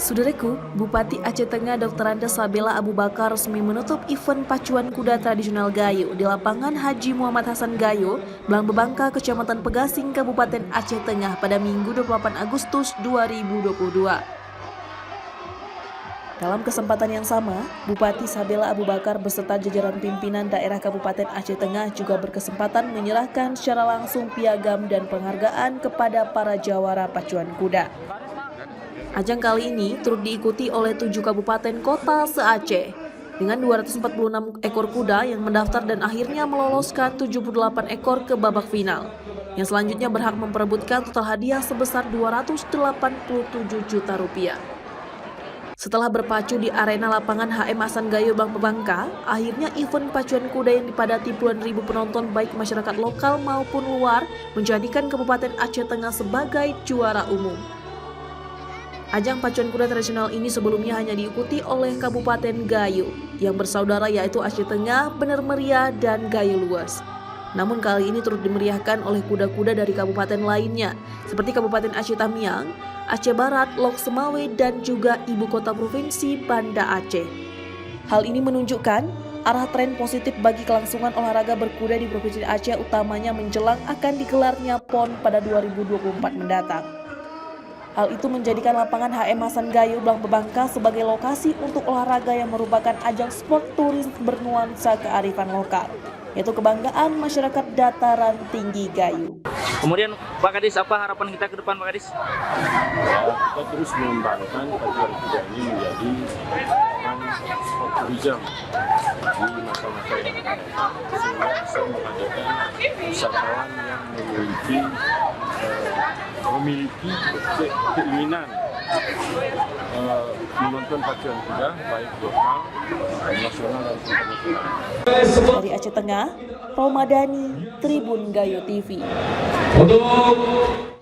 Saudaraku, Bupati Aceh Tengah Dr. Andes Sabela Abu Bakar resmi menutup event pacuan kuda tradisional Gayo di lapangan Haji Muhammad Hasan Gayo, Blang Bebangka, Kecamatan Pegasing, Kabupaten Aceh Tengah pada Minggu 28 Agustus 2022. Dalam kesempatan yang sama, Bupati Sabela Abu Bakar beserta jajaran pimpinan daerah Kabupaten Aceh Tengah juga berkesempatan menyerahkan secara langsung piagam dan penghargaan kepada para jawara pacuan kuda. Ajang kali ini turut diikuti oleh 7 kabupaten kota se-Aceh dengan 246 ekor kuda yang mendaftar dan akhirnya meloloskan 78 ekor ke babak final, yang selanjutnya berhak memperebutkan total hadiah sebesar 287 juta rupiah. Setelah berpacu di arena lapangan HM Hasan Gayo Blang Bebangka, akhirnya event pacuan kuda yang dipadati puluhan ribu penonton baik masyarakat lokal maupun luar menjadikan Kabupaten Aceh Tengah sebagai juara umum. Ajang pacuan kuda tradisional ini sebelumnya hanya diikuti oleh Kabupaten Gayo yang bersaudara yaitu Aceh Tengah, Bener Meriah, dan Gayo Luas. Namun kali ini turut dimeriahkan oleh kuda-kuda dari kabupaten lainnya seperti Kabupaten Aceh Tamiang, Aceh Barat, Lok Semawe, dan juga Ibu Kota Provinsi Banda Aceh. Hal ini menunjukkan arah tren positif bagi kelangsungan olahraga berkuda di Provinsi Aceh, utamanya menjelang akan digelarnya PON pada 2024 mendatang. Hal itu menjadikan lapangan HM Hasan Gayo Blang Bebangka sebagai lokasi untuk olahraga yang merupakan ajang sport turis bernuansa kearifan lokal, yaitu kebanggaan masyarakat dataran tinggi Gayo. Kemudian Pak Kadis, apa harapan kita ke depan Pak Kadis? Kita terus mengembangkan pacuan kuda ini menjadi sport tourism di masa-masa yang akan datang, sehingga bisa mengadakan wisatawan yang memiliki keinginan menonton pacuan kuda baik lokal, nasional dan internasional. Dari Aceh Tengah, Romadani, Tribun Gayo TV. Untuk